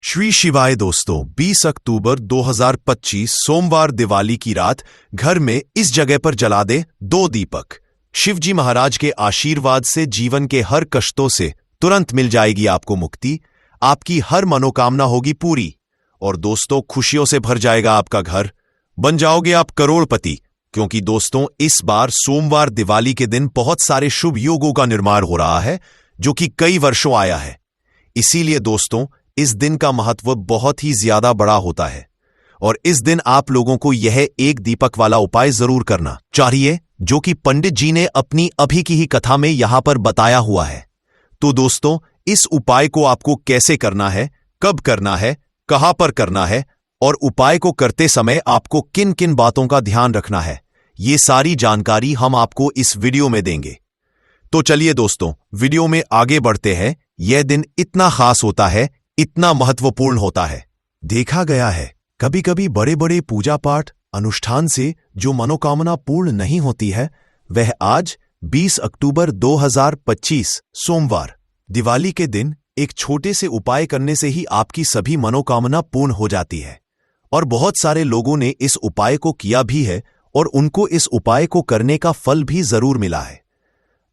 श्री शिवाय दोस्तों, 20 अक्टूबर 2025 सोमवार दिवाली की रात घर में इस जगह पर जला दे 2 दीपक। शिवजी महाराज के आशीर्वाद से जीवन के हर कष्टों से तुरंत मिल जाएगी आपको मुक्ति, आपकी हर मनोकामना होगी पूरी और दोस्तों खुशियों से भर जाएगा आपका घर, बन जाओगे आप करोड़पति। क्योंकि दोस्तों इस बार सोमवार दिवाली के दिन बहुत सारे शुभ योगों का निर्माण हो रहा है जो कि कई वर्षों आया है। इसीलिए दोस्तों इस दिन का महत्व बहुत ही ज्यादा बड़ा होता है और इस दिन आप लोगों को यह 1 दीपक वाला उपाय जरूर करना चाहिए जो कि पंडित जी ने अपनी अभी की ही कथा में यहां पर बताया हुआ है। तो दोस्तों इस उपाय को आपको कैसे करना है, कब करना है, कहां पर करना है और उपाय को करते समय आपको किन किन बातों का ध्यान रखना है, ये सारी जानकारी हम आपको इस वीडियो में देंगे। तो चलिए दोस्तों वीडियो में आगे बढ़ते हैं। यह दिन इतना खास होता है, इतना महत्वपूर्ण होता है। देखा गया है कभी कभी बड़े बड़े पूजा पाठ अनुष्ठान से जो मनोकामना पूर्ण नहीं होती है, वह आज 20 अक्टूबर 2025 सोमवार दिवाली के दिन एक छोटे से उपाय करने से ही आपकी सभी मनोकामना पूर्ण हो जाती है। और बहुत सारे लोगों ने इस उपाय को किया भी है और उनको इस उपाय को करने का फल भी जरूर मिला है।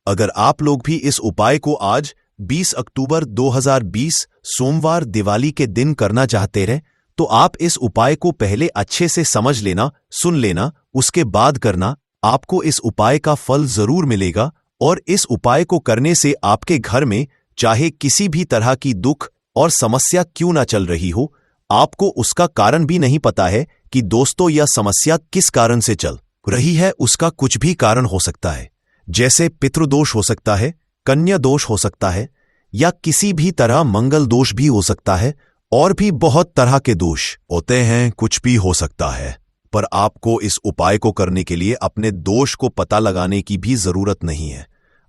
अगर आप लोग भी इस उपाय को आज 20 अक्टूबर 2020 सोमवार दिवाली के दिन करना चाहते रहे तो आप इस उपाय को पहले अच्छे से समझ लेना, सुन लेना, उसके बाद करना। आपको इस उपाय का फल जरूर मिलेगा और इस उपाय को करने से आपके घर में चाहे किसी भी तरह की दुख और समस्या क्यों ना चल रही हो, आपको उसका कारण भी नहीं पता है कि दोस्तों यह समस्या किस कारण से चल रही है। उसका कुछ भी कारण हो सकता है, जैसे पितृदोष हो सकता है, कन्या दोष हो सकता है या किसी भी तरह मंगल दोष भी हो सकता है और भी बहुत तरह के दोष होते हैं, कुछ भी हो सकता है। पर आपको इस उपाय को करने के लिए अपने दोष को पता लगाने की भी जरूरत नहीं है।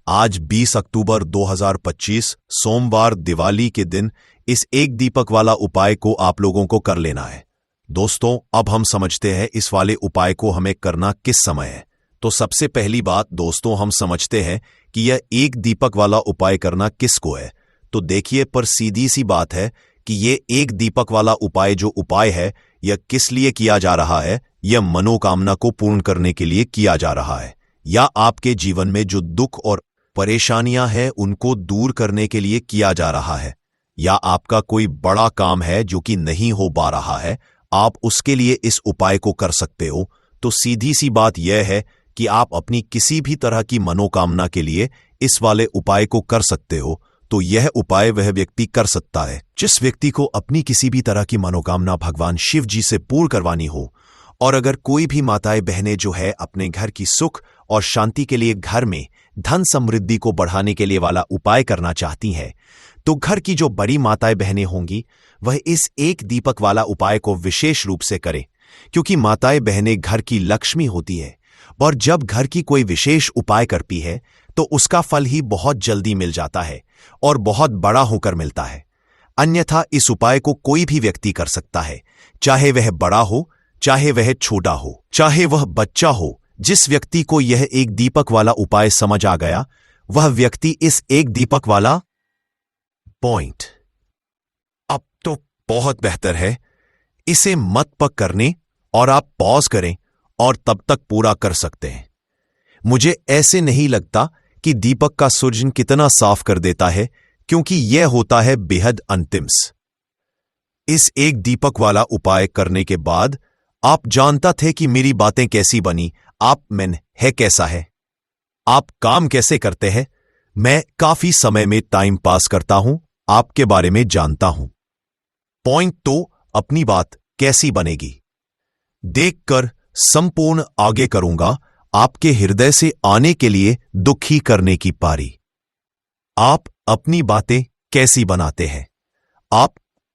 आज 20 अक्टूबर 2025 सोमवार दिवाली के दिन इस 1 दीपक वाला उपाय को आप लोगों को कर लेना है। दोस्तों अब हम समझते हैं इस वाले उपाय को हमें करना किस समय है। तो सबसे पहली बात दोस्तों हम समझते हैं कि यह 1 दीपक वाला उपाय करना किसको है। तो देखिए पर सीधी सी बात है कि ये 1 दीपक वाला उपाय जो उपाय है यह किस लिए किया जा रहा है। यह मनोकामना को पूर्ण करने के लिए किया जा रहा है या आपके जीवन में जो दुख और परेशानियां हैं उनको दूर करने के लिए किया जा रहा है, या आपका कोई बड़ा काम है जो कि नहीं हो पा रहा है, आप उसके लिए इस उपाय को कर सकते हो। तो सीधी सी बात यह है कि आप अपनी किसी भी तरह की मनोकामना के लिए इस वाले उपाय को कर सकते हो। तो यह उपाय वह व्यक्ति कर सकता है जिस व्यक्ति को अपनी किसी भी तरह की मनोकामना भगवान शिव जी से पूर्ण करवानी हो। और अगर कोई भी माताएं बहनें जो है अपने घर की सुख और शांति के लिए घर में धन समृद्धि को बढ़ाने के लिए वाला उपाय करना चाहती हैं, तो घर की जो बड़ी माताएं बहनें होंगी वह इस 1 दीपक वाला उपाय को विशेष रूप से करें, क्योंकि माताएं बहनें घर की लक्ष्मी होती है और जब घर की कोई विशेष उपाय करती है तो उसका फल ही बहुत जल्दी मिल जाता है और बहुत बड़ा होकर मिलता है। अन्यथा इस उपाय को कोई भी व्यक्ति कर सकता है, चाहे वह बड़ा हो, चाहे वह छोटा हो, चाहे वह बच्चा हो। जिस व्यक्ति को यह 1 दीपक वाला उपाय समझ आ गया वह व्यक्ति इस 1 दीपक वाला पॉइंट अब तो बहुत बेहतर है, इसे मत पक करने और आप पॉज करें और तब तक पूरा कर सकते हैं। मुझे ऐसे नहीं लगता कि दीपक का सूरजन कितना साफ कर देता है, क्योंकि यह होता है बेहद अंतिम। इस 1 दीपक वाला उपाय करने के बाद आप जानता थे कि मेरी बातें कैसी बनी, आप में है कैसा है, आप काम कैसे करते हैं। मैं काफी समय में टाइम पास करता हूं, आपके बारे में जानता हूं। पॉइंट तो अपनी बात कैसी बनेगी देखकर संपूर्ण आगे करूंगा। आपके हृदय से आने के लिए दुखी करने की पारी। आप अपनी बातें कैसी बनाते हैं, आप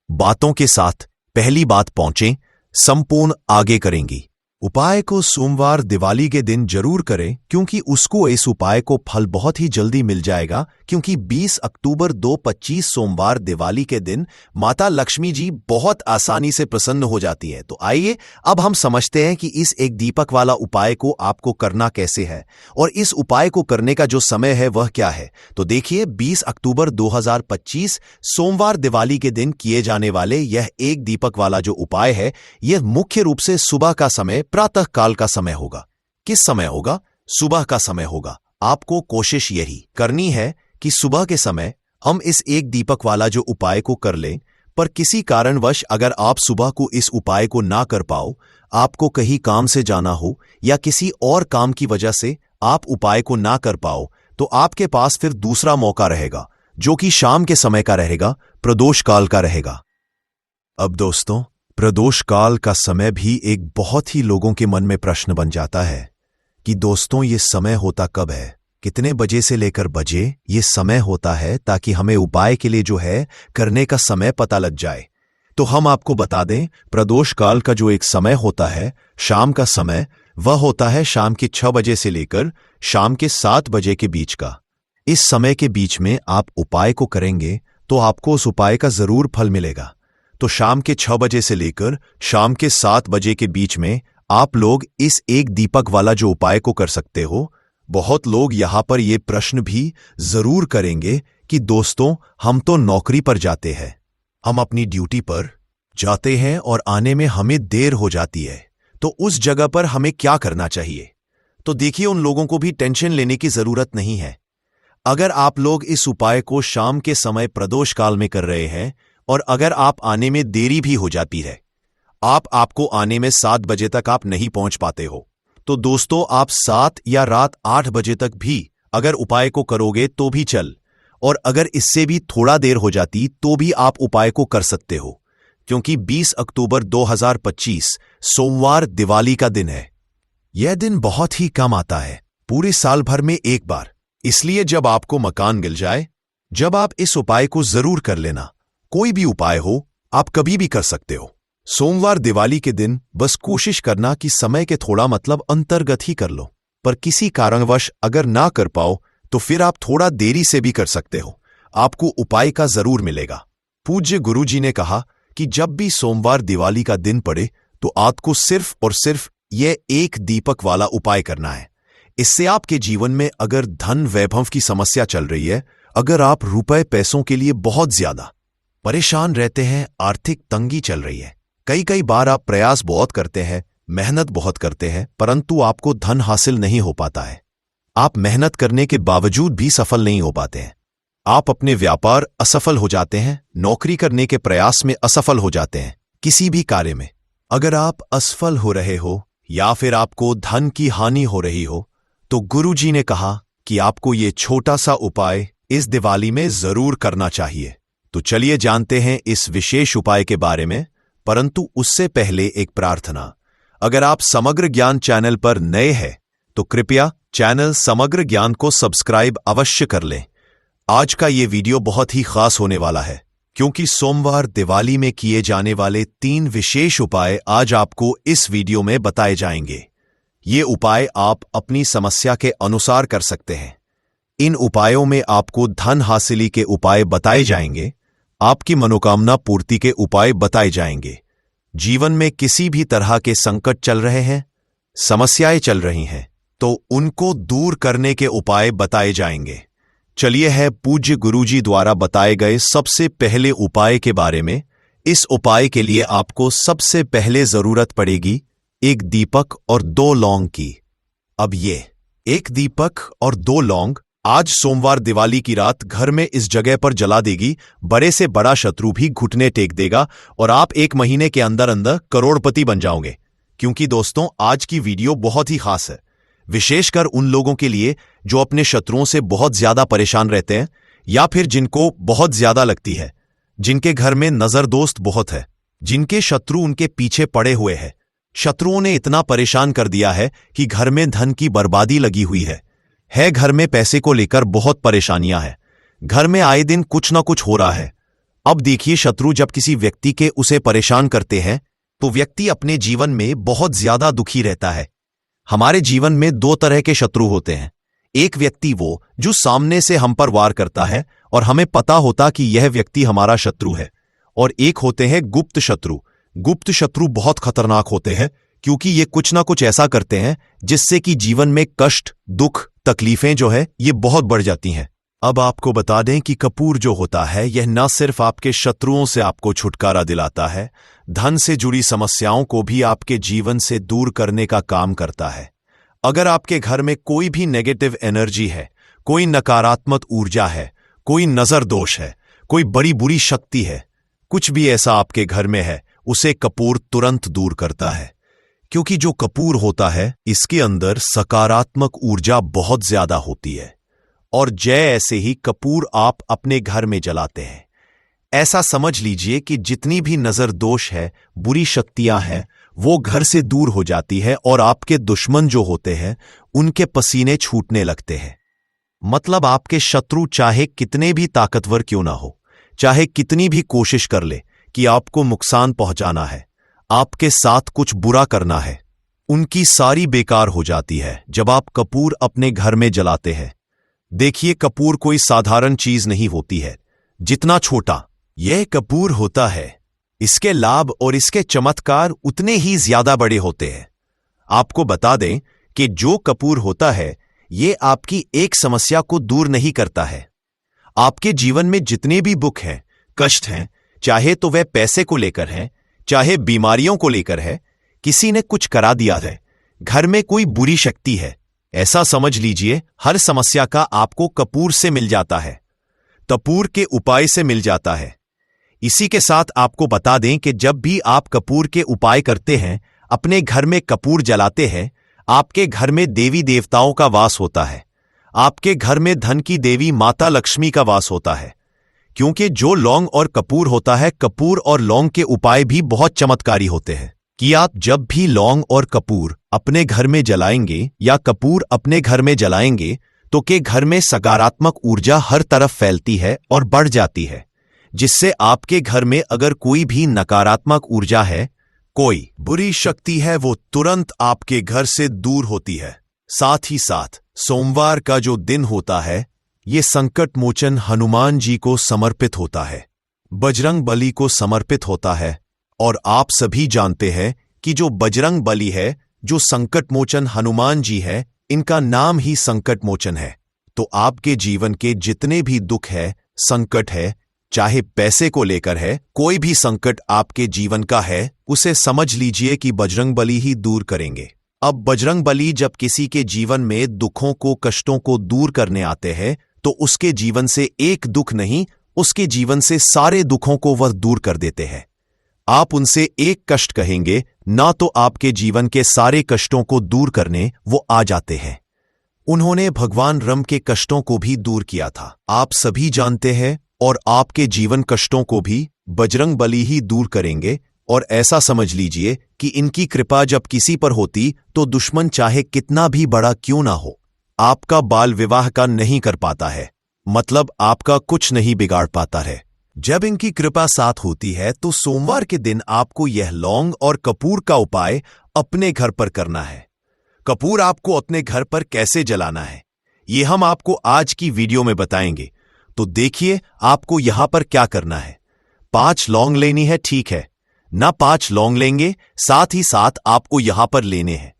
बातों के साथ पहली बात पहुंचें, संपूर्ण आगे करेंगी। उपाय को सोमवार दिवाली के दिन जरूर करें, क्योंकि उसको इस उपाय को फल बहुत ही जल्दी मिल जाएगा, क्योंकि 20 अक्टूबर 2025 सोमवार दिवाली के दिन माता लक्ष्मी जी बहुत आसानी से प्रसन्न हो जाती है। तो आइए अब हम समझते हैं कि इस एक दीपक वाला उपाय को आपको करना कैसे है और इस उपाय को करने का जो समय है वह क्या है। तो देखिए, 20 अक्टूबर 2025 सोमवार दिवाली के दिन किए जाने वाले यह एक दीपक वाला जो उपाय है, यह मुख्य रूप से सुबह का समय, प्रातः काल का समय होगा। किस समय होगा? सुबह का समय होगा। आपको कोशिश यही करनी है कि सुबह के समय हम इस एक दीपक वाला जो उपाय को कर लें। पर किसी कारणवश अगर आप सुबह को इस उपाय को ना कर पाओ, आपको कहीं काम से जाना हो या किसी और काम की वजह से आप उपाय को ना कर पाओ, तो आपके पास फिर दूसरा मौका रहेगा, जो कि शाम के समय का रहेगा, प्रदोष काल का रहेगा। अब दोस्तों, प्रदोष काल का समय भी एक बहुत ही लोगों के मन में प्रश्न बन जाता है कि दोस्तों ये समय होता कब है, कितने बजे से लेकर बजे ये समय होता है, ताकि हमें उपाय के लिए जो है करने का समय पता लग जाए। तो हम आपको बता दें, प्रदोष काल का जो एक समय होता है, शाम का समय, वह होता है शाम के 6 बजे से लेकर शाम के 7 बजे के बीच का। इस समय के बीच में आप उपाय को करेंगे तो आपको उस उपाय का जरूर फल मिलेगा। तो शाम के 6 बजे से लेकर शाम के 7 बजे के बीच में आप लोग इस एक दीपक वाला जो उपाय को कर सकते हो। बहुत लोग यहां पर यह प्रश्न भी जरूर करेंगे कि दोस्तों, हम तो नौकरी पर जाते हैं, हम अपनी ड्यूटी पर जाते हैं और आने में हमें देर हो जाती है, तो उस जगह पर हमें क्या करना चाहिए? तो देखिए, उन लोगों को भी टेंशन लेने की जरूरत नहीं है। अगर आप लोग इस उपाय को शाम के समय प्रदोष काल में कर रहे हैं और अगर आप आने में देरी भी हो जाती है, आपको आने में 7 बजे तक आप नहीं पहुंच पाते हो, तो दोस्तों आप 7 या रात 8 बजे तक भी अगर उपाय को करोगे तो भी चल, और अगर इससे भी थोड़ा देर हो जाती तो भी आप उपाय को कर सकते हो, क्योंकि 20 अक्टूबर 2025 सोमवार दिवाली का दिन है। यह दिन बहुत ही कम आता है, पूरे साल भर में एक बार। इसलिए जब आपको मकान मिल जाए, जब आप इस उपाय को जरूर कर लेना। कोई भी उपाय हो, आप कभी भी कर सकते हो। सोमवार दिवाली के दिन बस कोशिश करना कि समय के थोड़ा मतलब अंतर्गत ही कर लो, पर किसी कारणवश अगर ना कर पाओ तो फिर आप थोड़ा देरी से भी कर सकते हो, आपको उपाय का जरूर मिलेगा। पूज्य गुरुजी ने कहा कि जब भी सोमवार दिवाली का दिन पड़े तो आपको सिर्फ और सिर्फ यह एक दीपक वाला उपाय करना है। इससे आपके जीवन में अगर धन वैभव की समस्या चल रही है, अगर आप रुपए पैसों के लिए बहुत ज्यादा परेशान रहते हैं, आर्थिक तंगी चल रही है, कई बार आप प्रयास बहुत करते हैं, मेहनत बहुत करते हैं, परंतु आपको धन हासिल नहीं हो पाता है, आप मेहनत करने के बावजूद भी सफल नहीं हो पाते हैं, आप अपने व्यापार असफल हो जाते हैं, नौकरी करने के प्रयास में असफल हो जाते हैं, किसी भी कार्य में अगर आप असफल हो रहे हो या फिर आपको धन की हानि हो रही हो, तो गुरुजी ने कहा कि आपको ये छोटा सा उपाय इस दिवाली में जरूर करना चाहिए। तो चलिए जानते हैं इस विशेष उपाय के बारे में, परंतु उससे पहले एक प्रार्थना। अगर आप समग्र ज्ञान चैनल पर नए हैं तो कृपया चैनल समग्र ज्ञान को सब्सक्राइब अवश्य कर लें। आज का ये वीडियो बहुत ही खास होने वाला है, क्योंकि सोमवार दिवाली में किए जाने वाले 3 विशेष उपाय आज आपको इस वीडियो में बताए जाएंगे। ये उपाय आप अपनी समस्या के अनुसार कर सकते हैं। इन उपायों में आपको धन हासिली के उपाय बताए जाएंगे, आपकी मनोकामना पूर्ति के उपाय बताए जाएंगे। जीवन में किसी भी तरह के संकट चल रहे हैं, समस्याएं चल रही हैं, तो उनको दूर करने के उपाय बताए जाएंगे। चलिए है पूज्य गुरुजी द्वारा बताए गए सबसे पहले उपाय के बारे में। इस उपाय के लिए आपको सबसे पहले जरूरत पड़ेगी एक दीपक और 2 लौंग की। अब ये एक दीपक और 2 लौंग आज सोमवार दिवाली की रात घर में इस जगह पर जला देगी, बड़े से बड़ा शत्रु भी घुटने टेक देगा और आप 1 महीने के अंदर अंदर करोड़पति बन जाओगे। क्योंकि दोस्तों आज की वीडियो बहुत ही खास है, विशेषकर उन लोगों के लिए जो अपने शत्रुओं से बहुत ज्यादा परेशान रहते हैं या फिर जिनको बहुत ज्यादा लगती है, जिनके घर में नजर दोस्त बहुत है, जिनके शत्रु उनके पीछे पड़े हुए हैं। शत्रुओं ने इतना परेशान कर दिया है कि घर में धन की बर्बादी लगी हुई है, घर में पैसे को लेकर बहुत परेशानियां हैं, घर में आए दिन कुछ ना कुछ हो रहा है। अब देखिए, शत्रु जब किसी व्यक्ति के उसे परेशान करते हैं तो व्यक्ति अपने जीवन में बहुत ज्यादा दुखी रहता है। हमारे जीवन में दो तरह के शत्रु होते हैं। एक व्यक्ति वो जो सामने से हम पर वार करता है और हमें पता होता कि यह व्यक्ति हमारा शत्रु है, और एक होते हैं गुप्त शत्रु। गुप्त शत्रु बहुत खतरनाक होते हैं क्योंकि ये कुछ ना कुछ ऐसा करते हैं जिससे कि जीवन में कष्ट, दुख, तकलीफें जो है ये बहुत बढ़ जाती हैं। अब आपको बता दें कि कपूर जो होता है यह न सिर्फ आपके शत्रुओं से आपको छुटकारा दिलाता है, धन से जुड़ी समस्याओं को भी आपके जीवन से दूर करने का काम करता है। अगर आपके घर में कोई भी नेगेटिव एनर्जी है, कोई नकारात्मक ऊर्जा है, कोई नजर दोष है, कोई बड़ी बुरी शक्ति है, कुछ भी ऐसा आपके घर में है, उसे कपूर तुरंत दूर करता है। क्योंकि जो कपूर होता है इसके अंदर सकारात्मक ऊर्जा बहुत ज्यादा होती है, और ऐसे ही कपूर आप अपने घर में जलाते हैं। ऐसा समझ लीजिए कि जितनी भी नजर दोष है, बुरी शक्तियां हैं, वो घर से दूर हो जाती है और आपके दुश्मन जो होते हैं उनके पसीने छूटने लगते हैं। मतलब आपके शत्रु चाहे कितने भी ताकतवर क्यों ना हो, चाहे कितनी भी कोशिश कर ले कि आपको नुकसान पहुंचाना है, आपके साथ कुछ बुरा करना है, उनकी सारी बेकार हो जाती है जब आप कपूर अपने घर में जलाते हैं। देखिए, कपूर कोई साधारण चीज नहीं होती है। जितना छोटा यह कपूर होता है, इसके लाभ और इसके चमत्कार उतने ही ज्यादा बड़े होते हैं। आपको बता दें कि जो कपूर होता है ये आपकी एक समस्या को दूर नहीं करता है। आपके जीवन में जितने भी दुख हैं, कष्ट हैं, चाहे तो वह पैसे को लेकर है, चाहे बीमारियों को लेकर है, किसी ने कुछ करा दिया है, घर में कोई बुरी शक्ति है, ऐसा समझ लीजिए हर समस्या का आपको कपूर से मिल जाता है, कपूर के उपाय से मिल जाता है। इसी के साथ आपको बता दें कि जब भी आप कपूर के उपाय करते हैं, अपने घर में कपूर जलाते हैं, आपके घर में देवी देवताओं का वास होता है। आपके घर में धन की देवी माता लक्ष्मी का वास होता है। क्योंकि जो लौंग और कपूर होता है, कपूर और लौंग के उपाय भी बहुत चमत्कारी होते हैं। कि आप जब भी लौंग और कपूर अपने घर में जलाएंगे या कपूर अपने घर में जलाएंगे तो के घर में सकारात्मक ऊर्जा हर तरफ फैलती है और बढ़ जाती है, जिससे आपके घर में अगर कोई भी नकारात्मक ऊर्जा है, कोई बुरी शक्ति है, वो तुरंत आपके घर से दूर होती है। साथ ही साथ सोमवार का जो दिन होता है ये संकट मोचन हनुमान जी को समर्पित होता है, बजरंग बली को समर्पित होता है। और आप सभी जानते हैं कि जो बजरंग बली है, जो संकट मोचन हनुमान जी है, इनका नाम ही संकट मोचन है। तो आपके जीवन के जितने भी दुख है, संकट है, चाहे पैसे को लेकर है, कोई भी संकट आपके जीवन का है, उसे समझ लीजिए कि बजरंग बली ही दूर करेंगे। अब बजरंग बली जब किसी के जीवन में दुखों को, कष्टों को दूर करने आते हैं तो उसके जीवन से एक दुख नहीं, उसके जीवन से सारे दुखों को वह दूर कर देते हैं। आप उनसे एक कष्ट कहेंगे ना तो आपके जीवन के सारे कष्टों को दूर करने वो आ जाते हैं। उन्होंने भगवान राम के कष्टों को भी दूर किया था, आप सभी जानते हैं, और आपके जीवन कष्टों को भी बजरंग बली ही दूर करेंगे। और ऐसा समझ लीजिए कि इनकी कृपा जब किसी पर होती तो दुश्मन चाहे कितना भी बड़ा क्यों ना हो, आपका बाल विवाह का नहीं कर पाता है, मतलब आपका कुछ नहीं बिगाड़ पाता है। जब इनकी कृपा साथ होती है तो सोमवार के दिन आपको यह लौंग और कपूर का उपाय अपने घर पर करना है। कपूर आपको अपने घर पर कैसे जलाना है ये हम आपको आज की वीडियो में बताएंगे। तो देखिए आपको यहां पर क्या करना है। 5 लौंग लेनी है, ठीक है ना, 5 लौंग लेंगे, साथ ही साथ आपको यहां पर लेने हैं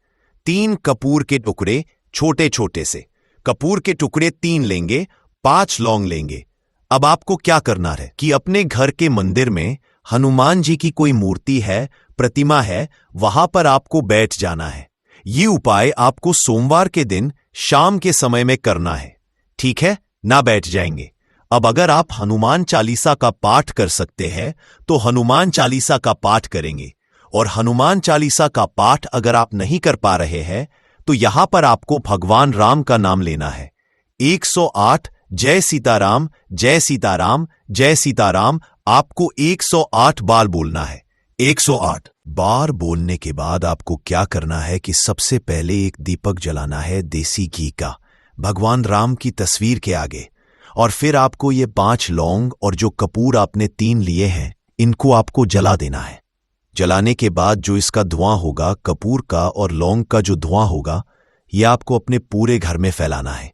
3 कपूर के टुकड़े, छोटे छोटे से कपूर के टुकड़े 3 लेंगे, 5 लौंग लेंगे। अब आपको क्या करना है कि अपने घर के मंदिर में हनुमान जी की कोई मूर्ति है, प्रतिमा है, वहां पर आपको बैठ जाना है। ये उपाय आपको सोमवार के दिन शाम के समय में करना है, ठीक है ना, बैठ जाएंगे। अब अगर आप हनुमान चालीसा का पाठ कर सकते हैं तो हनुमान चालीसा का पाठ करेंगे, और हनुमान चालीसा का पाठ अगर आप नहीं कर पा रहे हैं तो यहां पर आपको भगवान राम का नाम लेना है। 108 जय सीताराम, जय सीताराम, जय सीताराम आपको 108 बार बोलना है। 108 बार बोलने के बाद आपको क्या करना है कि सबसे पहले एक दीपक जलाना है देसी घी का, भगवान राम की तस्वीर के आगे, और फिर आपको ये 5 लौंग और जो कपूर आपने 3 लिए हैं इनको आपको जला देना है। जलाने के बाद जो इसका धुआं होगा, कपूर का और लौंग का जो धुआं होगा, यह आपको अपने पूरे घर में फैलाना है।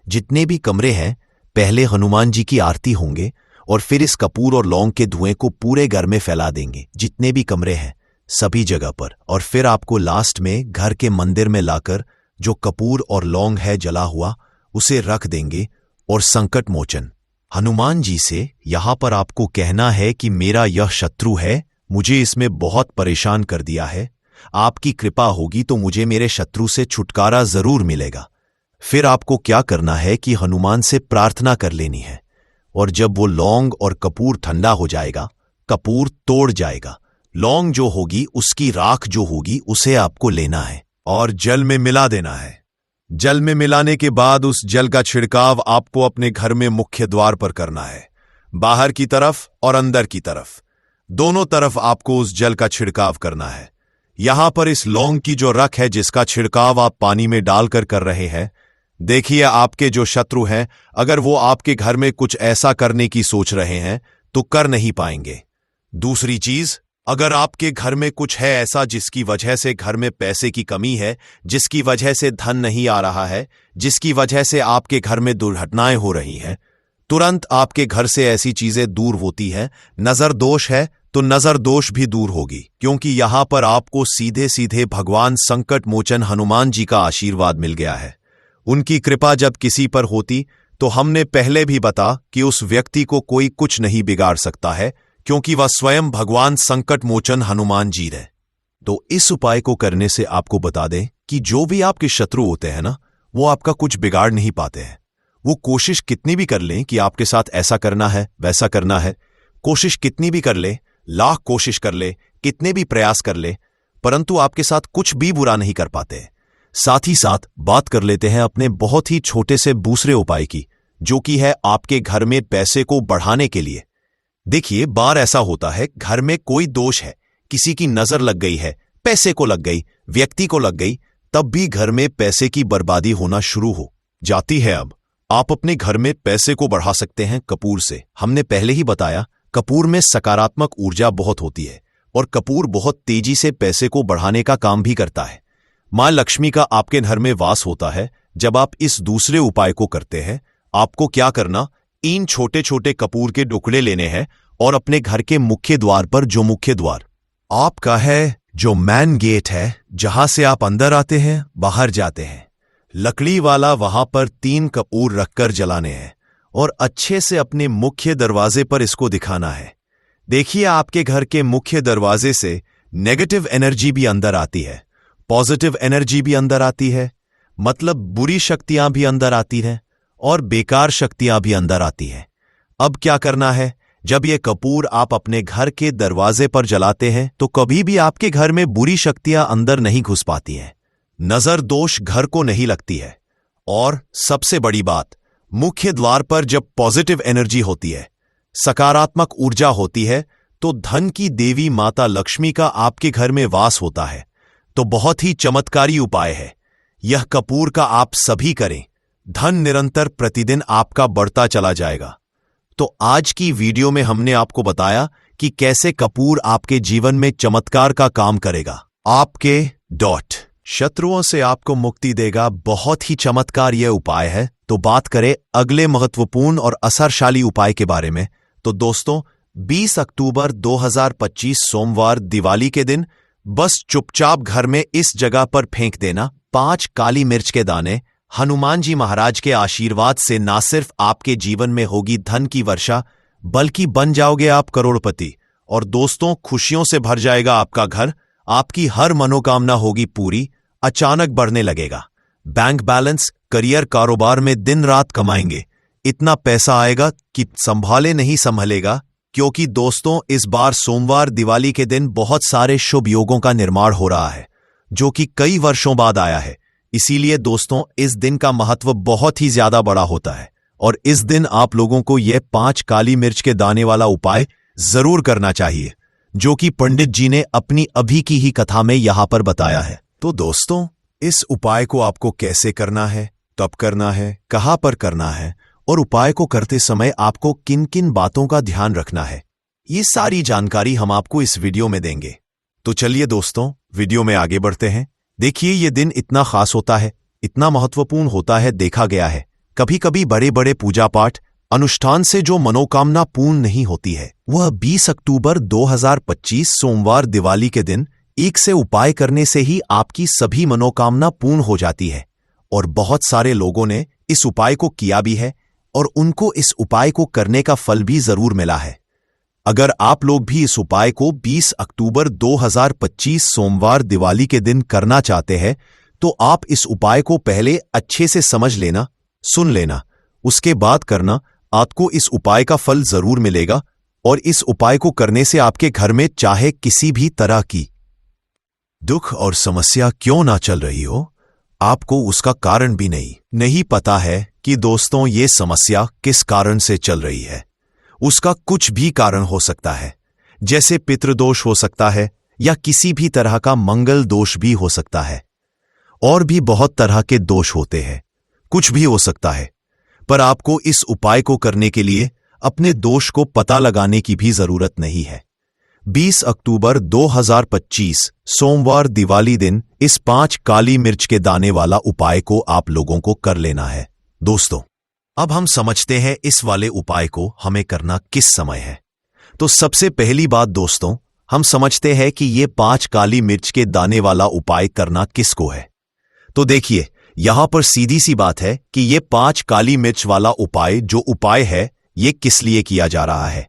जितने भी कमरे हैं, पहले हनुमान जी की आरती होंगे और फिर इस कपूर और लौंग के धुएं को पूरे घर में फैला देंगे, जितने भी कमरे हैं सभी जगह पर। और फिर आपको लास्ट में घर के मंदिर में लाकर जो कपूर और लौंग है जला हुआ, उसे रख देंगे और संकट मोचन हनुमान जी से यहां पर आपको कहना है कि मेरा यह शत्रु है, मुझे इसमें बहुत परेशान कर दिया है, आपकी कृपा होगी तो मुझे मेरे शत्रु से छुटकारा जरूर मिलेगा। फिर आपको क्या करना है कि हनुमान से प्रार्थना कर लेनी है, और जब वो लौंग और कपूर ठंडा हो जाएगा, कपूर तोड़ जाएगा, लौंग जो होगी उसकी राख जो होगी उसे आपको लेना है और जल में मिला देना है। जल में मिलाने के बाद उस जल का छिड़काव आपको अपने घर में मुख्य द्वार पर करना है, बाहर की तरफ और अंदर की तरफ, दोनों तरफ आपको उस जल का छिड़काव करना है। यहां पर इस लौंग की जो रख है जिसका छिड़काव आप पानी में डालकर कर रहे हैं, देखिए आपके जो शत्रु हैं, अगर वो आपके घर में कुछ ऐसा करने की सोच रहे हैं तो कर नहीं पाएंगे। दूसरी चीज, अगर आपके घर में कुछ है ऐसा जिसकी वजह से घर में पैसे की कमी है, जिसकी वजह से धन नहीं आ रहा है, जिसकी वजह से आपके घर में दुर्घटनाएं हो रही हैं, तुरंत आपके घर से ऐसी चीजें दूर होती हैं। नजर दोष है तो नजर दोष भी दूर होगी, क्योंकि यहां पर आपको सीधे सीधे भगवान संकट मोचन हनुमान जी का आशीर्वाद मिल गया है। उनकी कृपा जब किसी पर होती तो हमने पहले भी बता कि उस व्यक्ति को कोई कुछ नहीं बिगाड़ सकता है, क्योंकि वह स्वयं भगवान संकट मोचन हनुमान जी है। तो इस उपाय को करने से आपको बता दें कि जो भी आपके शत्रु होते हैं ना, वो आपका कुछ बिगाड़ नहीं पाते हैं। वो कोशिश कितनी भी कर लें कि आपके साथ ऐसा करना है वैसा करना है, कोशिश कितनी भी कर ले, लाख कोशिश कर ले, कितने भी प्रयास कर ले, परंतु आपके साथ कुछ भी बुरा नहीं कर पाते। साथ ही साथ बात कर लेते हैं अपने बहुत ही छोटे से दूसरे उपाय की, जो कि है आपके घर में पैसे को बढ़ाने के लिए। देखिए, बार ऐसा होता है घर में कोई दोष है, किसी की नजर लग गई है, पैसे को लग गई, व्यक्ति को लग गई, तब भी घर में पैसे की बर्बादी होना शुरू हो जाती है। अब आप अपने घर में पैसे को बढ़ा सकते हैं कपूर से। हमने पहले ही बताया, कपूर में सकारात्मक ऊर्जा बहुत होती है और कपूर बहुत तेजी से पैसे को बढ़ाने का काम भी करता है। मां लक्ष्मी का आपके घर में वास होता है। जब आप इस दूसरे उपाय को करते हैं, आपको क्या करना, इन छोटे छोटे कपूर के टुकड़े लेने हैं और अपने घर के मुख्य द्वार पर, जो मुख्य द्वार आपका है, जो मैन गेट है, जहां से आप अंदर आते हैं बाहर जाते हैं, लकड़ी वाला, वहां पर 3 कपूर रखकर जलाने हैं और अच्छे से अपने मुख्य दरवाजे पर इसको दिखाना है। देखिए, आपके घर के मुख्य दरवाजे से नेगेटिव एनर्जी भी अंदर आती है, पॉजिटिव एनर्जी भी अंदर आती है, मतलब बुरी शक्तियां भी अंदर आती हैं और बेकार शक्तियां भी अंदर आती हैं। अब क्या करना है, जब ये कपूर आप अपने घर के दरवाजे पर जलाते हैं तो कभी भी आपके घर में बुरी शक्तियां अंदर नहीं घुस पाती हैं, नजर दोष घर को नहीं लगती है। और सबसे बड़ी बात, मुख्य द्वार पर जब पॉजिटिव एनर्जी होती है, सकारात्मक ऊर्जा होती है, तो धन की देवी माता लक्ष्मी का आपके घर में वास होता है। तो बहुत ही चमत्कारी उपाय है यह कपूर का, आप सभी करें, धन निरंतर प्रतिदिन आपका बढ़ता चला जाएगा। तो आज की वीडियो में हमने आपको बताया कि कैसे कपूर आपके जीवन में चमत्कार का काम करेगा, आपके शत्रुओं से आपको मुक्ति देगा। बहुत ही चमत्कार यह उपाय है। तो बात करें अगले महत्वपूर्ण और असरशाली उपाय के बारे में, तो दोस्तों 20 अक्टूबर 2025 सोमवार दिवाली के दिन बस चुपचाप घर में इस जगह पर फेंक देना 5 काली मिर्च के दाने। हनुमान जी महाराज के आशीर्वाद से ना सिर्फ आपके जीवन में होगी धन की वर्षा, बल्कि बन जाओगे आप करोड़पति। और दोस्तों, खुशियों से भर जाएगा आपका घर, आपकी हर मनोकामना होगी पूरी, अचानक बढ़ने लगेगा बैंक बैलेंस, करियर, कारोबार में दिन रात कमाएंगे, इतना पैसा आएगा कि संभाले नहीं संभलेगा। क्योंकि दोस्तों, इस बार सोमवार दिवाली के दिन बहुत सारे शुभ योगों का निर्माण हो रहा है, जो कि कई वर्षों बाद आया है। इसीलिए दोस्तों, इस दिन का महत्व बहुत ही ज्यादा बड़ा होता है और इस दिन आप लोगों को यह 5 काली मिर्च के दाने वाला उपाय जरूर करना चाहिए, जो कि पंडित जी ने अपनी अभी की ही कथा में यहां पर बताया है। तो दोस्तों, इस उपाय को आपको कैसे करना है, कब करना है, कहां पर करना है और उपाय को करते समय आपको किन किन बातों का ध्यान रखना है, ये सारी जानकारी हम आपको इस वीडियो में देंगे। तो चलिए दोस्तों, वीडियो में आगे बढ़ते हैं। देखिए, ये दिन इतना खास होता है, इतना महत्वपूर्ण होता है, देखा गया है कभी कभी बड़े बड़े पूजा पाठ अनुष्ठान से जो मनोकामना पूर्ण नहीं होती है, वह 20 अक्टूबर 2025 सोमवार दिवाली के दिन एक से उपाय करने से ही आपकी सभी मनोकामना पूर्ण हो जाती है। और बहुत सारे लोगों ने इस उपाय को किया भी है और उनको इस उपाय को करने का फल भी जरूर मिला है। अगर आप लोग भी इस उपाय को 20 अक्टूबर 2025 सोमवार दिवाली के दिन करना चाहते हैं, तो आप इस उपाय को पहले अच्छे से समझ लेना, सुन लेना, उसके बाद करना। आपको इस उपाय का फल जरूर मिलेगा और इस उपाय को करने से आपके घर में चाहे किसी भी तरह की दुख और समस्या क्यों ना चल रही हो, आपको उसका कारण भी नहीं पता है कि दोस्तों ये समस्या किस कारण से चल रही है। उसका कुछ भी कारण हो सकता है, जैसे पितृदोष हो सकता है या किसी भी तरह का मंगल दोष भी हो सकता है, और भी बहुत तरह के दोष होते हैं, कुछ भी हो सकता है। पर आपको इस उपाय को करने के लिए अपने दोष को पता लगाने की भी जरूरत नहीं है। 20 अक्टूबर 2025 सोमवार दिवाली दिन इस 5 काली मिर्च के दाने वाला उपाय को आप लोगों को कर लेना है। दोस्तों, अब हम समझते हैं इस वाले उपाय को हमें करना किस समय है। तो सबसे पहली बात दोस्तों, हम समझते हैं कि ये 5 काली मिर्च के दाने वाला उपाय करना किसको है। तो देखिए, यहां पर सीधी सी बात है कि ये 5 काली मिर्च वाला उपाय जो उपाय है, ये किस लिए किया जा रहा है।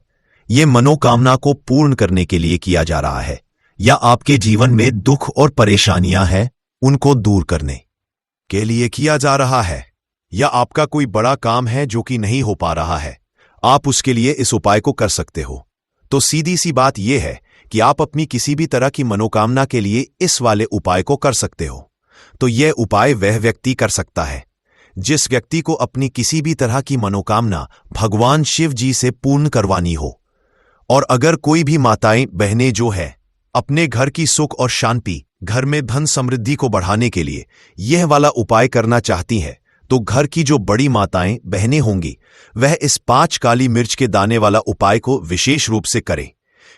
ये मनोकामना को पूर्ण करने के लिए किया जा रहा है, या आपके जीवन में दुख और परेशानियां हैं उनको दूर करने के लिए किया जा रहा है, या आपका कोई बड़ा काम है जो कि नहीं हो पा रहा है, आप उसके लिए इस उपाय को कर सकते हो। तो सीधी सी बात यह है कि आप अपनी किसी भी तरह की मनोकामना के लिए इस वाले उपाय को कर सकते हो। तो यह उपाय वह व्यक्ति कर सकता है जिस व्यक्ति को अपनी किसी भी तरह की मनोकामना भगवान शिव जी से पूर्ण करवानी हो। और अगर कोई भी माताएं बहनें जो है अपने घर की सुख और शांति, घर में धन समृद्धि को बढ़ाने के लिए यह वाला उपाय करना चाहती हैं, तो घर की जो बड़ी माताएं बहनें होंगी वह इस 5 काली मिर्च के दाने वाला उपाय को विशेष रूप से करें,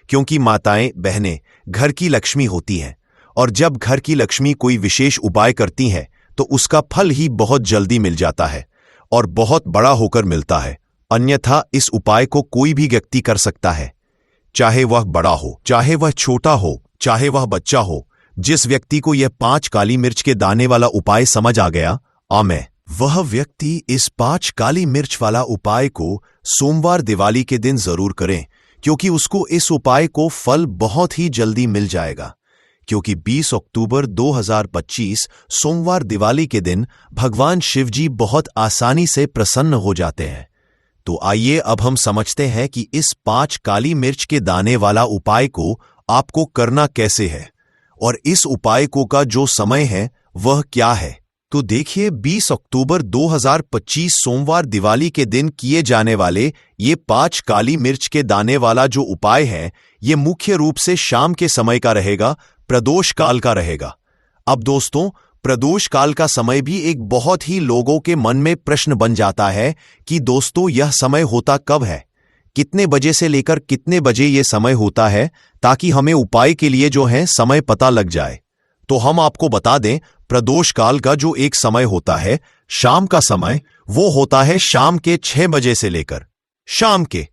क्योंकि माताएं बहनें घर की लक्ष्मी होती हैं, और जब घर की लक्ष्मी कोई विशेष उपाय करती हैं तो उसका फल ही बहुत जल्दी मिल जाता है और बहुत बड़ा होकर मिलता है। अन्यथा इस उपाय को कोई भी व्यक्ति कर सकता है, चाहे वह बड़ा हो, चाहे वह छोटा हो, चाहे वह बच्चा हो। जिस व्यक्ति को यह 5 काली मिर्च के दाने वाला उपाय समझ आ गया, वह व्यक्ति इस 5 काली मिर्च वाला उपाय को सोमवार दिवाली के दिन जरूर करें, क्योंकि उसको इस उपाय को फल बहुत ही जल्दी मिल जाएगा। क्योंकि 20 अक्टूबर 2025 सोमवार दिवाली के दिन भगवान शिव जी बहुत आसानी से प्रसन्न हो जाते हैं। तो आइए अब हम समझते हैं कि इस 5 काली मिर्च के दाने वाला उपाय को आपको करना कैसे है, और इस उपाय को का जो समय है वह क्या है। तो देखिए, 20 अक्टूबर 2025 सोमवार दिवाली के दिन किए जाने वाले ये 5 काली मिर्च के दाने वाला जो उपाय है, ये मुख्य रूप से शाम के समय का रहेगा, प्रदोष काल का रहेगा। अब दोस्तों, प्रदोष काल का समय भी एक बहुत ही लोगों के मन में प्रश्न बन जाता है कि दोस्तों यह समय होता कब है, कितने बजे से लेकर कितने बजे यह समय होता है, ताकि हमें उपाय के लिए जो है समय पता लग जाए। तो हम आपको बता दें, प्रदोष काल का जो एक समय होता है, शाम का समय, वो होता है शाम के 6 बजे से लेकर शाम के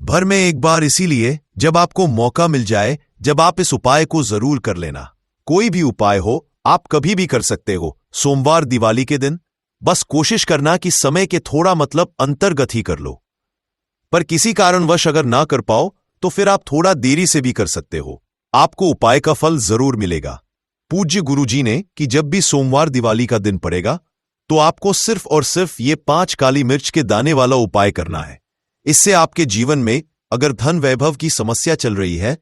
भर में एक बार, इसीलिए जब आपको मौका मिल जाए, जब आप इस उपाय को जरूर कर लेना। कोई भी उपाय हो, आप कभी भी कर सकते हो सोमवार दिवाली के दिन। बस कोशिश करना कि समय के थोड़ा अंतर्गत ही कर लो। पर किसी कारणवश अगर ना कर पाओ तो फिर आप थोड़ा देरी से भी कर सकते हो, आपको उपाय का फल जरूर मिलेगा। पूज्य गुरुजी ने कि जब भी सोमवार दिवाली का दिन पड़ेगा तो आपको सिर्फ और सिर्फ ये 5 काली मिर्च के दाने वाला उपाय करना है। इससे आपके जीवन में अगर धन वैभव की समस्या चल रही है,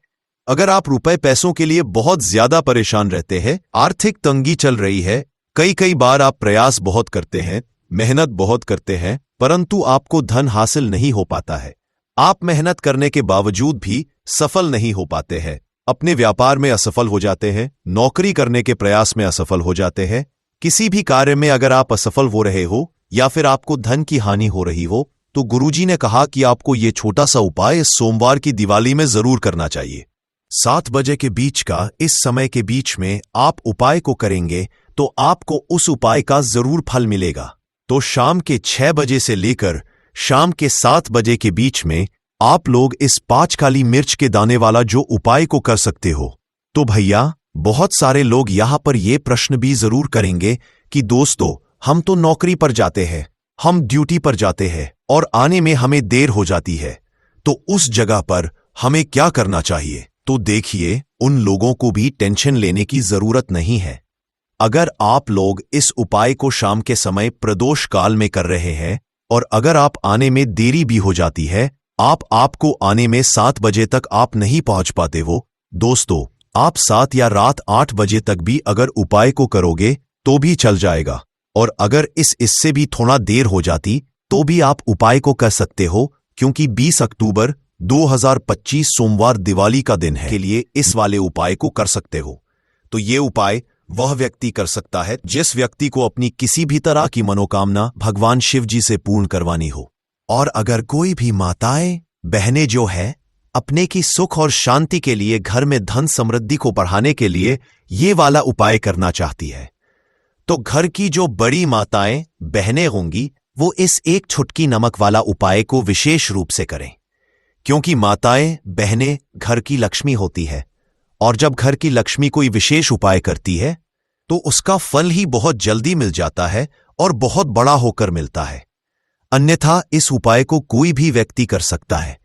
अगर आप रुपए पैसों के लिए बहुत ज्यादा परेशान रहते हैं, आर्थिक तंगी चल रही है, कई बार आप प्रयास बहुत करते हैं, मेहनत बहुत करते हैं, परंतु आपको धन हासिल नहीं हो पाता है, आप मेहनत करने के बावजूद भी सफल नहीं हो पाते हैं, अपने व्यापार में असफल हो जाते हैं, नौकरी करने के प्रयास में असफल हो जाते हैं, किसी भी कार्य में अगर आप असफल हो रहे हो या फिर आपको धन की हानि हो रही हो, तो गुरुजी ने कहा कि आपको ये छोटा सा उपाय इस सोमवार की दिवाली में जरूर करना चाहिए। 7 बजे के बीच का इस समय के बीच में आप उपाय को करेंगे तो आपको उस उपाय का जरूर फल मिलेगा। तो शाम के 6 बजे से लेकर शाम के 7 बजे के बीच में आप लोग इस 5 काली मिर्च के दाने वाला जो उपाय को कर सकते हो। तो भैया, बहुत सारे लोग यहां पर यह प्रश्न भी जरूर करेंगे कि दोस्तों, हम तो नौकरी पर जाते हैं, हम ड्यूटी पर जाते हैं और आने में हमें देर हो जाती है, तो उस जगह पर हमें क्या करना चाहिए? तो देखिए, उन लोगों को भी टेंशन लेने की जरूरत नहीं है। अगर आप लोग इस उपाय को शाम के समय प्रदोष काल में कर रहे हैं और अगर आप आने में देरी भी हो जाती है, आपको आने में 7 बजे तक आप नहीं पहुंच पाते हो, दोस्तों, आप 7 या रात 8 बजे तक भी अगर उपाय को करोगे तो भी चल जाएगा। और अगर इससे भी थोड़ा देर हो जाती तो भी आप उपाय को कर सकते हो, क्योंकि 20 अक्टूबर 2025 सोमवार दिवाली का दिन है के लिए इस वाले उपाय को कर सकते हो। तो ये उपाय वह व्यक्ति कर सकता है जिस व्यक्ति को अपनी किसी भी तरह की मनोकामना भगवान शिव जी से पूर्ण करवानी हो। और अगर कोई भी माताएं बहनें जो है अपने की सुख और शांति के लिए घर में धन समृद्धि को बढ़ाने के लिए ये वाला उपाय करना चाहती है, तो घर की जो बड़ी माताएं बहनें होंगी वो इस एक चुटकी नमक वाला उपाय को विशेष रूप से करें, क्योंकि माताएं बहनें घर की लक्ष्मी होती है और जब घर की लक्ष्मी कोई विशेष उपाय करती है तो उसका फल ही बहुत जल्दी मिल जाता है और बहुत बड़ा होकर मिलता है। अन्यथा इस उपाय को कोई भी व्यक्ति कर सकता है,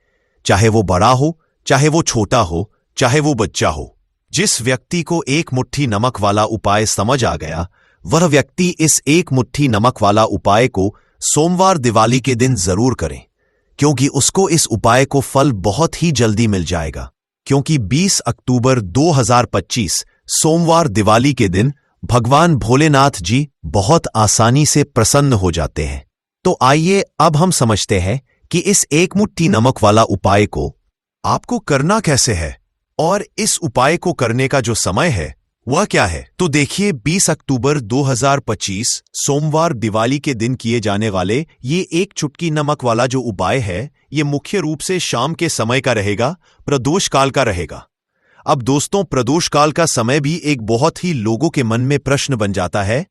चाहे वो बड़ा हो, चाहे वो छोटा हो, चाहे वो बच्चा हो। जिस व्यक्ति को एक मुट्ठी नमक वाला उपाय समझ आ गया, वह व्यक्ति इस एक मुट्ठी नमक वाला उपाय को सोमवार दिवाली के दिन जरूर करें, क्योंकि उसको इस उपाय को फल बहुत ही जल्दी मिल जाएगा। क्योंकि 20 अक्टूबर 2025 सोमवार दिवाली के दिन भगवान भोलेनाथ जी बहुत आसानी से प्रसन्न हो जाते हैं। तो आइए अब हम समझते हैं कि इस एक मुट्ठी नमक वाला उपाय को आपको करना कैसे है और इस उपाय को करने का जो समय है वह क्या है। तो देखिए, 20 अक्टूबर 2025 सोमवार दिवाली के दिन किए जाने वाले ये एक चुटकी नमक वाला जो उपाय है, ये मुख्य रूप से शाम के समय का रहेगा, प्रदोष काल का रहेगा। अब दोस्तों, प्रदोष काल का समय भी एक बहुत ही लोगों के मन में प्रश्न बन जाता है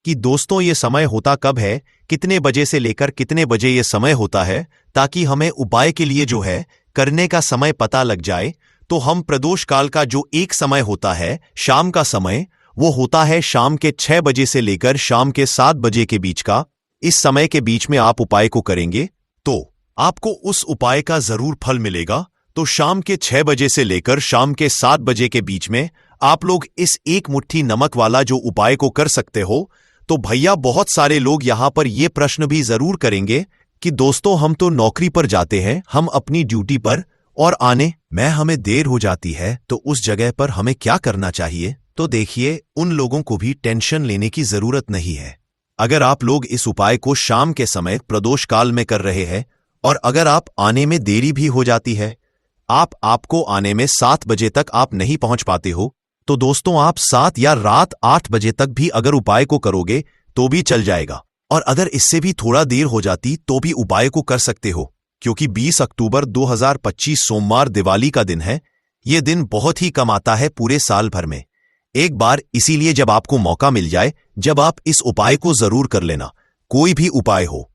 कि दोस्तों ये समय होता कब है, कितने बजे से लेकर कितने बजे ये समय होता है, ताकि हमें उपाय के लिए जो है करने का समय पता लग जाए। तो हम प्रदोष काल का जो एक समय होता है शाम का समय, वो होता है शाम के 6 बजे से लेकर शाम के 7 बजे के बीच का। इस समय के बीच में आप उपाय को करेंगे तो आपको उस उपाय का जरूर फल मिलेगा। तो शाम के 6 बजे से लेकर शाम के 7 बजे के बीच में आप लोग इस एक मुट्ठी नमक वाला जो उपाय को कर सकते हो। तो भैया, बहुत सारे लोग यहां पर यह प्रश्न भी जरूर करेंगे कि दोस्तों, हम तो नौकरी पर जाते हैं, हम अपनी ड्यूटी पर, और आने में हमें देर हो जाती है, तो उस जगह पर हमें क्या करना चाहिए। तो देखिए, उन लोगों को भी टेंशन लेने की जरूरत नहीं है। अगर आप लोग इस उपाय को शाम के समय प्रदोष काल में कर रहे हैं और अगर आप आने में देरी भी हो जाती है, आपको आने में 7 बजे तक आप नहीं पहुंच पाते हो, तो दोस्तों आप 7 या रात 8 बजे तक भी अगर उपाय को करोगे तो भी चल जाएगा। और अगर इससे भी थोड़ा देर हो जाती तो भी उपाय को कर सकते हो, क्योंकि 20 अक्टूबर 2025 सोमवार दिवाली का दिन है। यह दिन बहुत ही कम आता है पूरे साल भर में एक बार, इसीलिए जब आपको मौका मिल जाए, जब आप इस उपाय को जरूर कर लेना। कोई भी उपाय हो,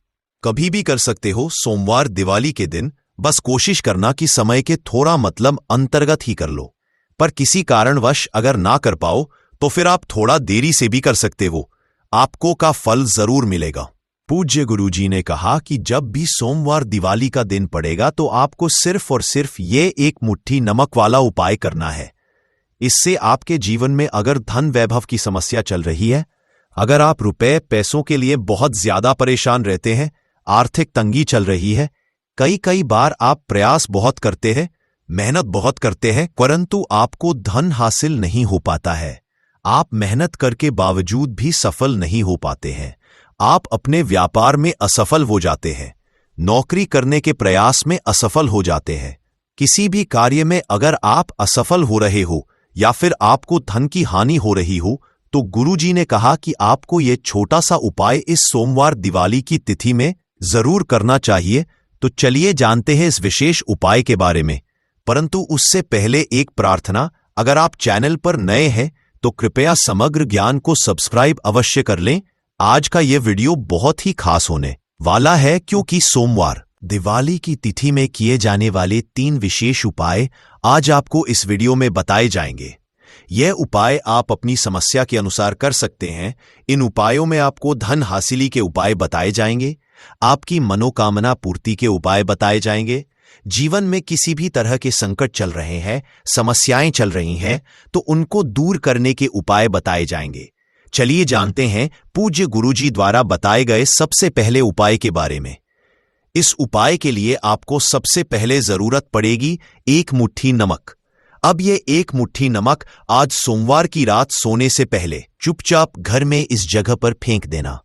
कभी भी कर सकते हो सोमवार दिवाली के दिन। बस कोशिश करना कि समय के थोड़ा मतलब अंतर्गत ही कर लो, पर किसी कारणवश अगर ना कर पाओ तो फिर आप थोड़ा देरी से भी कर सकते हो, आपको का फल जरूर मिलेगा। पूज्य गुरुजी ने कहा कि जब भी सोमवार दिवाली का दिन पड़ेगा तो आपको सिर्फ और सिर्फ ये एक मुट्ठी नमक वाला उपाय करना है। इससे आपके जीवन में अगर धन वैभव की समस्या चल रही है, अगर आप रुपए पैसों के लिए बहुत ज्यादा परेशान रहते हैं, आर्थिक तंगी चल रही है, कई बार आप प्रयास बहुत करते हैं, मेहनत बहुत करते हैं, परंतु आपको धन हासिल नहीं हो पाता है, आप मेहनत करके बावजूद भी सफल नहीं हो पाते हैं, आप अपने व्यापार में असफल हो जाते हैं, नौकरी करने के प्रयास में असफल हो जाते हैं, किसी भी कार्य में अगर आप असफल हो रहे हो या फिर आपको धन की हानि हो रही हो, तो गुरुजी ने कहा कि आपको यह छोटा सा उपाय इस सोमवार दिवाली की तिथि में जरूर करना चाहिए, तो चलिए जानते हैं इस विशेष उपाय के बारे में। परंतु उससे पहले एक प्रार्थना, अगर आप चैनल पर नए हैं तो कृपया समग्र ज्ञान को सब्सक्राइब अवश्य कर लें। आज का यह वीडियो बहुत ही खास होने वाला है, क्योंकि सोमवार दिवाली की तिथि में किए जाने वाले 3 विशेष उपाय आज आपको इस वीडियो में बताए जाएंगे। यह उपाय आप अपनी समस्या के अनुसार कर सकते हैं। इन उपायों में आपको धन हासिली के उपाय बताए जाएंगे, आपकी मनोकामना पूर्ति के उपाय बताए जाएंगे। जीवन में किसी भी तरह के संकट चल रहे हैं, समस्याएं चल रही हैं, तो उनको दूर करने के उपाय बताए जाएंगे। चलिए जानते हैं पूज्य गुरुजी द्वारा बताए गए सबसे पहले उपाय के बारे में। इस उपाय के लिए आपको सबसे पहले जरूरत पड़ेगी 1 मुट्ठी नमक। अब ये 1 मुट्ठी नमक आज सोमवार की रात सोने से पहले चुपचाप घर में इस जगह पर फेंक देना।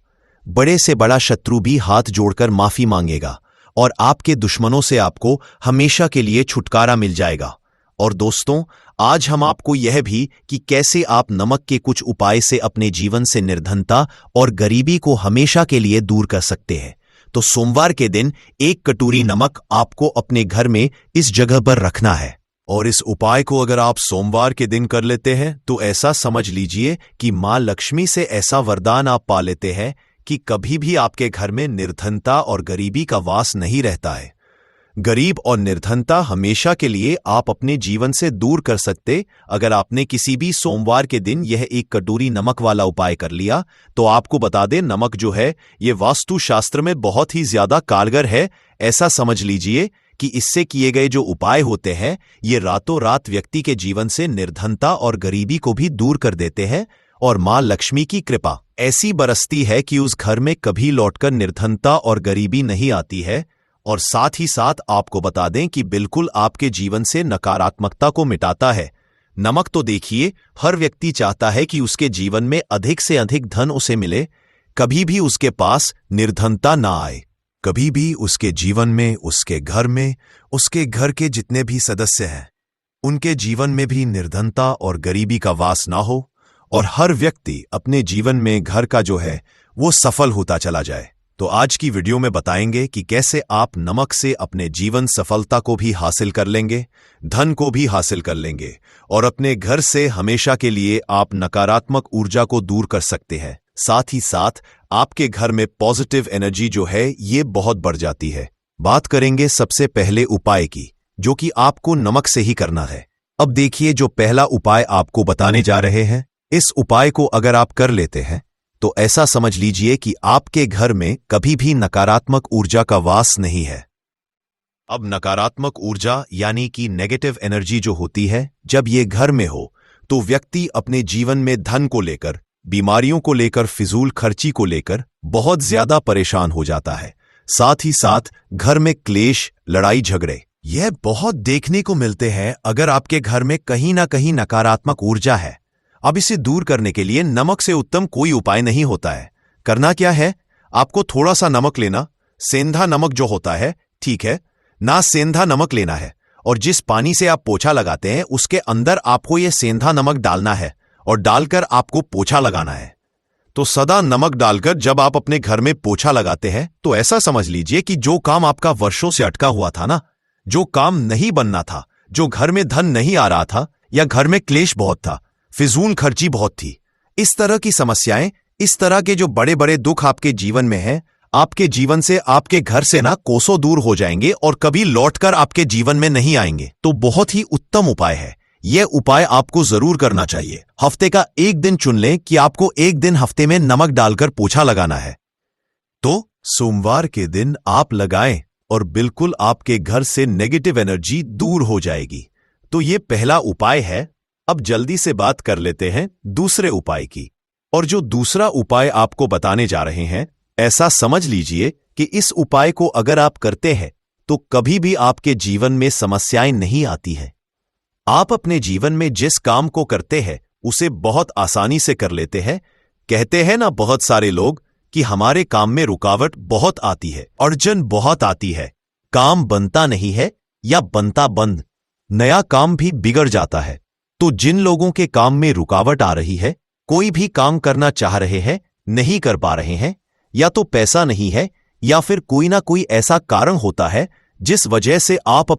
बड़े से बड़ा शत्रु भी हाथ जोड़कर माफी मांगेगा और आपके दुश्मनों से आपको हमेशा के लिए छुटकारा मिल जाएगा। और दोस्तों, आज हम आपको यह भी कि कैसे आप नमक के कुछ उपाय से अपने जीवन से निर्धनता और गरीबी को हमेशा के लिए दूर कर सकते हैं। तो सोमवार के दिन 1 कटोरी नमक आपको अपने घर में इस जगह पर रखना है। और इस उपाय को अगर आप सोमवार के दिन कर लेते हैं तो ऐसा समझ लीजिए कि मां लक्ष्मी से ऐसा वरदान आप पा लेते हैं कि कभी भी आपके घर में निर्धनता और गरीबी का वास नहीं रहता है। गरीब और निर्धनता हमेशा के लिए आप अपने जीवन से दूर कर सकते अगर आपने किसी भी सोमवार के दिन यह 1 कटोरी नमक वाला उपाय कर लिया। तो आपको बता दें, नमक जो है ये वास्तु शास्त्र में बहुत ही ज्यादा कारगर है। ऐसा समझ लीजिए कि इससे किए गए जो उपाय होते हैं ये रातों रात व्यक्ति के जीवन से निर्धनता और गरीबी को भी दूर कर देते हैं। और मां लक्ष्मी की कृपा ऐसी बरसती है कि उस घर में कभी लौटकर निर्धनता और गरीबी नहीं आती है। और साथ ही साथ आपको बता दें कि बिल्कुल आपके जीवन से नकारात्मकता को मिटाता है। नमक तो देखिए, हर व्यक्ति चाहता है कि उसके जीवन में अधिक से अधिक धन उसे मिले, कभी भी उसके पास निर्धनता ना आए, कभी भी उसके जीवन में, उसके घर में, उसके घर के जितने भी सदस्य हैं उनके जीवन में भी निर्धनता और गरीबी का वास ना हो, और हर व्यक्ति अपने जीवन में घर का जो है वो सफल होता चला जाए। तो आज की वीडियो में बताएंगे कि कैसे आप नमक से अपने जीवन सफलता को भी हासिल कर लेंगे, धन को भी हासिल कर लेंगे, और अपने घर से हमेशा के लिए आप नकारात्मक ऊर्जा को दूर कर सकते हैं। साथ ही साथ आपके घर में पॉजिटिव एनर्जी जो है ये बहुत बढ़ जाती है। बात करेंगे सबसे पहले उपाय की, जो कि आपको नमक से ही करना है। अब देखिए, जो पहला उपाय आपको बताने जा रहे हैं, इस उपाय को अगर आप कर लेते हैं तो ऐसा समझ लीजिए कि आपके घर में कभी भी नकारात्मक ऊर्जा का वास नहीं है। अब नकारात्मक ऊर्जा यानी कि नेगेटिव एनर्जी जो होती है, जब ये घर में हो तो व्यक्ति अपने जीवन में धन को लेकर, बीमारियों को लेकर, फिजूल खर्ची को लेकर बहुत ज्यादा परेशान हो जाता है। साथ ही साथ घर में क्लेश, लड़ाई झगड़े यह बहुत देखने को मिलते हैं। अगर आपके घर में कहीं ना कहीं नकारात्मक ऊर्जा है, अब इसे दूर करने के लिए नमक से उत्तम कोई उपाय नहीं होता है। करना क्या है, आपको थोड़ा सा नमक लेना, सेंधा नमक जो होता है, ठीक है ना, सेंधा नमक लेना है। और जिस पानी से आप पोछा लगाते हैं उसके अंदर आपको यह सेंधा नमक डालना है और डालकर आपको पोछा लगाना है। तो सदा नमक डालकर जब आप अपने घर में पोछा लगाते हैं तो ऐसा समझ लीजिए कि जो काम आपका वर्षों से अटका हुआ था ना, जो काम नहीं बनना था, जो घर में धन नहीं आ रहा था, या घर में क्लेश बहुत था, फिजूल खर्ची बहुत थी, इस तरह की समस्याएं, इस तरह के जो बड़े बड़े दुख आपके जीवन में हैं, आपके जीवन से, आपके घर से ना कोसों दूर हो जाएंगे और कभी लौटकर आपके जीवन में नहीं आएंगे। तो बहुत ही उत्तम उपाय है। यह उपाय आपको जरूर करना चाहिए। हफ्ते का एक दिन चुन लें कि आपको एक दिन हफ्ते में नमक डालकर पोछा लगाना है। तो सोमवार के दिन आप लगाएं और बिल्कुल आपके घर से नेगेटिव एनर्जी दूर हो जाएगी। तो यह पहला उपाय है। अब जल्दी से बात कर लेते हैं दूसरे उपाय की। और जो दूसरा उपाय आपको बताने जा रहे हैं, ऐसा समझ लीजिए कि इस उपाय को अगर आप करते हैं तो कभी भी आपके जीवन में समस्याएं नहीं आती हैं। आप अपने जीवन में जिस काम को करते हैं उसे बहुत आसानी से कर लेते हैं। कहते हैं ना बहुत सारे लोग कि हमारे काम में रुकावट बहुत आती है, अड़चन बहुत आती है, काम बनता नहीं है या बनता बंद, नया काम भी बिगड़ जाता है। तो जिन लोगों के काम में रुकावट आ रही है, कोई भी काम करना चाह रहे हैं, नहीं कर पा रहे हैं, या तो पैसा नहीं है या फिर कोई ना कोई ऐसा कारण होता है जिस वजह से आप